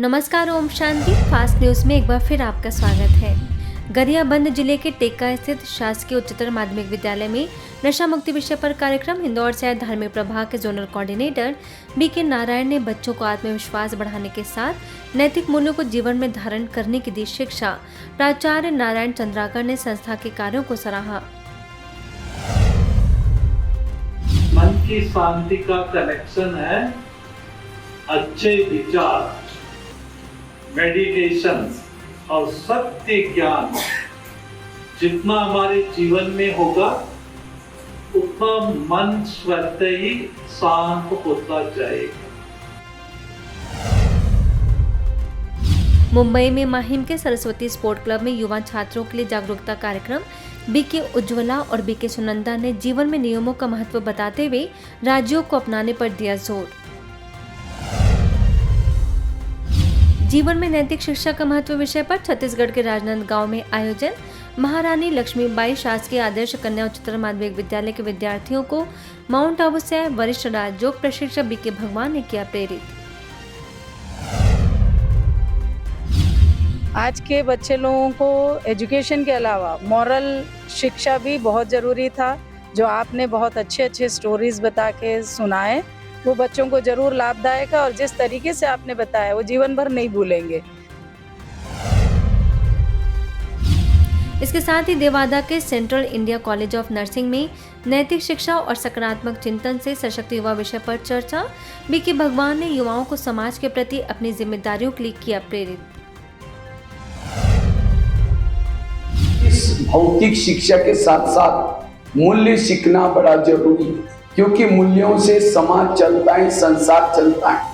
नमस्कार, Om Shanti. Fast news में एक बार फिर आपका स्वागत है। गरियाबंद जिले के टेक्का स्थित शासकीय उच्चतर माध्यमिक विद्यालय में नशा मुक्ति विषय पर कार्यक्रम इंदौर से धार्मिक प्रभाग के जोनल कोऑर्डिनेटर बीके नारायण ने बच्चों को आत्मविश्वास बढ़ाने के साथ नैतिक मूल्यों को जीवन में धारण करने की दी शिक्षा। प्राचार्य नारायण चंद्राकर ने संस्था के कार्यों को सराहा। मन की शांति का कनेक्शन है अच्छे विचार, मेडिटेशन और सत्य ज्ञान। जितना हमारे जीवन में होगा उतना मन स्वतः ही शांत होता जाएगा। मुंबई में माहिम के सरस्वती स्पोर्ट क्लब में युवा छात्रों के लिए जागरूकता कार्यक्रम बीके उज्ज्वला और बीके सुनंदा ने जीवन में नियमों का महत्व बताते हुए राज्यों को अपनाने पर दिया जोर। जीवन में नैतिक शिक्षा का महत्व विषय पर छत्तीसगढ़ के राजनांदगांव में आयोजन। महारानी लक्ष्मीबाई शासकीय आदर्श कन्या उच्चतर माध्यमिक विद्यालय के विद्यार्थियों को माउंट आबू से वरिष्ठ राजयोग प्रशिक्षक बीके भगवान ने किया प्रेरित। आज के बच्चे लोगों को एजुकेशन के अलावा मॉरल शिक्षा भी बहुत ज़रूरी था। जो आपने बहुत अच्छे स्टोरीज बता के सुनाए वो बच्चों को जरूर लाभदायक है और जिस तरीके से आपने बताया वो जीवन भर नहीं भूलेंगे। इसके साथ ही देवादा के central India college of nursing में नैतिक शिक्षा और सकारात्मक चिंतन से सशक्त युवा विषय पर चर्चा। बीके भगवान ने युवाओं को समाज के प्रति अपनी जिम्मेदारियों के लिए किया प्रेरित। इस भौतिक शिक्षा के साथ साथ मूल्य सीखना बड़ा जरूरी है, क्योंकि मूल्यों से समाज चलता है, संसार चलता है।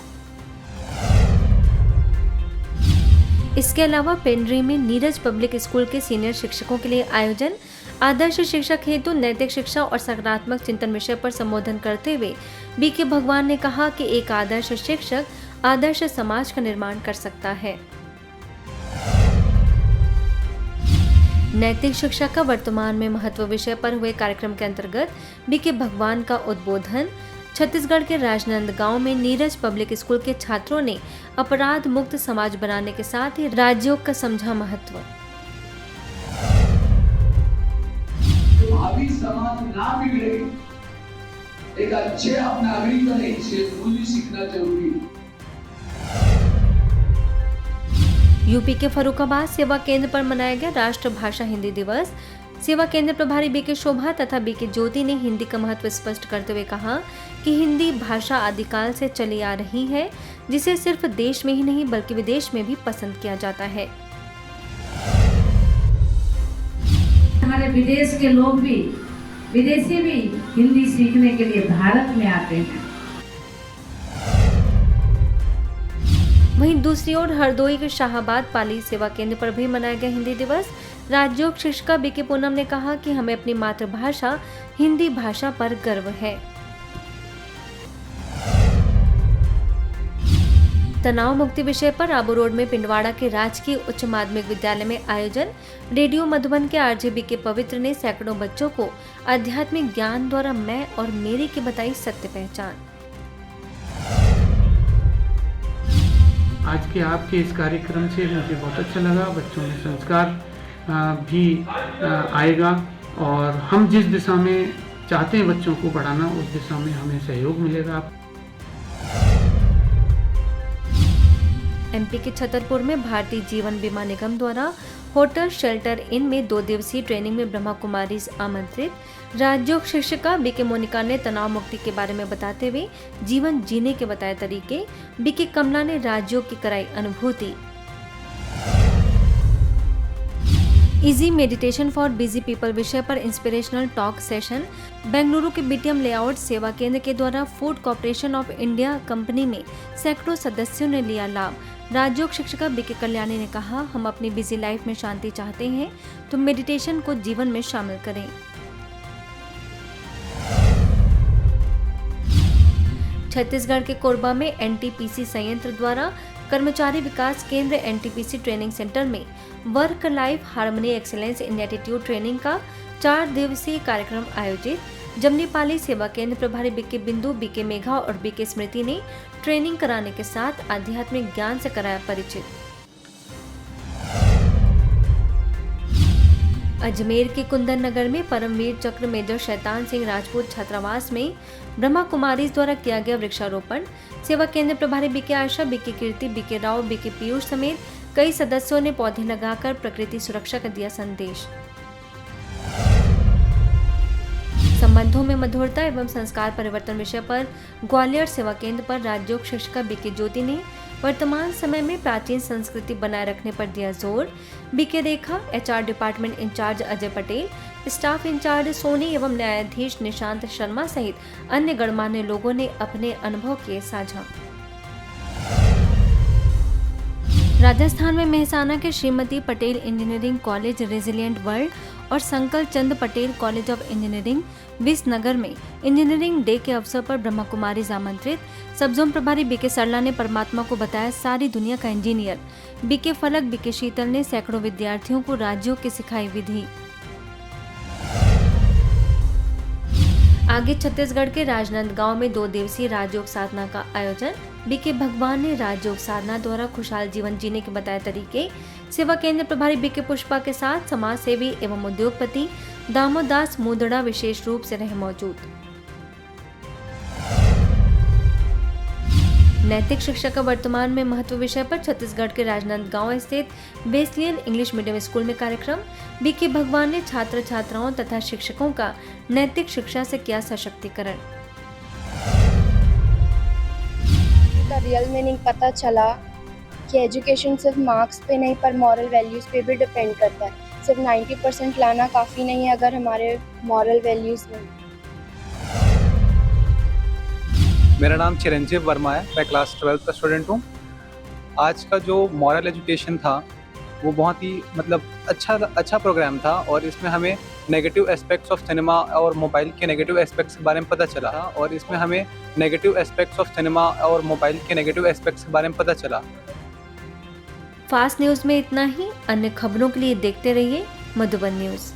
इसके अलावा पेंड्री में नीरज पब्लिक स्कूल के सीनियर शिक्षकों के लिए आयोजन। आदर्श शिक्षक हेतु नैतिक शिक्षा और सकारात्मक चिंतन विषय पर संबोधन करते हुए बीके भगवान ने कहा कि एक आदर्श शिक्षक आदर्श समाज का निर्माण कर सकता है। नैतिक शिक्षा का वर्तमान में महत्व विषय पर हुए कार्यक्रम के अंतर्गत बीके भगवान का उद्बोधन। छत्तीसगढ़ के राजनांदगांव में नीरज पब्लिक स्कूल के छात्रों ने अपराध मुक्त समाज बनाने के साथ ही राजयोग का समझा महत्व। भावी समाज ना बिगड़े, एक अच्छे नागरिक बने, इसे मूल्य सीखना जरूरी है। यूपी के फर्रुखाबाद सेवा केंद्र पर मनाया गया राष्ट्रभाषा हिंदी दिवस। सेवा केंद्र प्रभारी बीके शोभा तथा बीके ज्योति ने हिंदी का महत्व स्पष्ट करते हुए कहा कि हिंदी भाषा आदिकाल से चली आ रही है, जिसे सिर्फ देश में ही नहीं बल्कि विदेश में भी पसंद किया जाता है। हमारे विदेश के लोग भी, विदेशी भी हिंदी सीखने के लिए भारत में आते हैं। वहीं दूसरी ओर हरदोई के शाहाबाद पाली सेवा केंद्र पर भी मनाया गया हिंदी दिवस। राजयोग शिक्षिका बीके पूनम ने कहा कि हमें अपनी मातृभाषा हिंदी भाषा पर गर्व है। तनाव मुक्ति विषय पर आबू रोड में पिंडवाड़ा के राजकीय उच्च माध्यमिक विद्यालय में आयोजन। रेडियो मधुबन के आरजे बीके पवित्र ने सैकड़ों बच्चों को आध्यात्मिक ज्ञान द्वारा मैं और मेरे की बताई सत्य पहचान। आज के आपके इस कार्यक्रम से मुझे बहुत अच्छा लगा। बच्चों में संस्कार भी आएगा और हम जिस दिशा में चाहते हैं बच्चों को बढ़ाना, उस दिशा में हमें सहयोग मिलेगा। एमपी के छतरपुर में भारतीय जीवन बीमा निगम द्वारा होटल शेल्टर इन में 2 दिवसीय ट्रेनिंग में ब्रह्मा कुमारी आमंत्रित। राजयोग शिक्षिका बीके मोनिका ने तनाव मुक्ति के बारे में बताते हुए जीवन जीने के बताए तरीके। बीके कमला ने राजयोग की कराई अनुभूति। Easy meditation for busy people विषय पर इंस्पिरेशनल टॉक सेशन। बेंगलुरु के बीटीएम लेआउट सेवा केंद्र के द्वारा food corporation of India company में सैकड़ों सदस्यों ने लिया लाभ। राजयोग शिक्षिका बीके कल्याणी ने कहा, हम अपनी बिजी लाइफ में शांति चाहते हैं तो मेडिटेशन को जीवन में शामिल करें। छत्तीसगढ़ के कोरबा में एनटीपीसी संयंत्र द्वारा कर्मचारी विकास केंद्र एनटीपीसी ट्रेनिंग सेंटर में work life harmony excellence in attitude training का 4 दिवसीय कार्यक्रम आयोजित। जमनीपाली सेवा केंद्र प्रभारी बीके बिंदु, बीके मेघा और बीके स्मृति ने ट्रेनिंग कराने के साथ आध्यात्मिक ज्ञान से कराया परिचित। अजमेर के कुंदन नगर में परमवीर चक्र मेजर शैतान सिंह राजपूत छात्रावास में ब्रह्मा कुमारीज द्वारा किया गया वृक्षारोपण। सेवा केंद्र प्रभारी बीके आशा, बीके कीर्ति, बीके राव, बीके पीयूष समेत कई सदस्यों ने पौधे लगाकर प्रकृति सुरक्षा का दिया संदेश। संबंधों में मधुरता एवं संस्कार परिवर्तन विषय पर ग्वालियर सेवा केंद्र पर राज्योग शिक्षिका बीके ज्योति ने वर्तमान समय में प्राचीन संस्कृति बनाए रखने पर दिया जोर। BK Rekha, HR department in-charge Ajay Patel, staff in-charge Soni एवं न्यायाधीश निशांत शर्मा सहित अन्य गणमान्य लोगों ने अपने अनुभव किए साझा। राजस्थान में मेहसाना के Shrimati Patel engineering college, resilient world और Sankalp Chand Patel college of engineering Visnagar में इंजीनियरिंग डे के अवसर पर ब्रह्मा कुमारीज आमंत्रित। सब जोन प्रभारी बीके सरला ने परमात्मा को बताया सारी दुनिया का इंजीनियर। बीके फलक, बीके शीतल ने सैकड़ों विद्यार्थियों को राजयोग की सिखाई विधि। आगे छत्तीसगढ़ के राजनांदगांव में 2 दिवसीय राजयोग साधना का आयोजन। बीके भगवान ने राजयोग साधना द्वारा खुशहाल जीवन जीने के बताए तरीके। सेवा केंद्र प्रभारी बीके पुष्पा के साथ समाज सेवी एवं उद्योगपति दामोदास मुदड़ा विशेष रूप से रहे मौजूद। नैतिक शिक्षा का वर्तमान में महत्व विषय पर छत्तीसगढ़ के राजनांदगांव स्थित वेस्लियन इंग्लिश मीडियम स्कूल में कार्यक्रम। बीके भगवान ने छात्र छात्राओं तथा शिक्षकों का नैतिक शिक्षा से किया सशक्तिकरण। का रियल मीनिंग पता चला कि एजुकेशन सिर्फ मार्क्स पे नहीं पर मॉरल वैल्यूज़ पे भी डिपेंड करता है। सिर्फ 90% लाना काफ़ी नहीं है अगर हमारे मॉरल वैल्यूज़ नहीं। मेरा नाम चिरंजीव वर्मा है, मैं क्लास 12 का स्टूडेंट हूँ। आज का जो मॉरल एजुकेशन था वो बहुत ही अच्छा प्रोग्राम था और इसमें हमें नेगेटिव एस्पेक्ट्स ऑफ सिनेमा और मोबाइल के नेगेटिव एस्पेक्ट्स के बारे में पता चला और इसमें हमें नेगेटिव एस्पेक्ट्स ऑफ सिनेमा और मोबाइल के नेगेटिव एस्पेक्ट्स के बारे में पता चला। फास्ट न्यूज में इतना ही। अन्य खबरों के लिए देखते रहिए मधुबन न्यूज।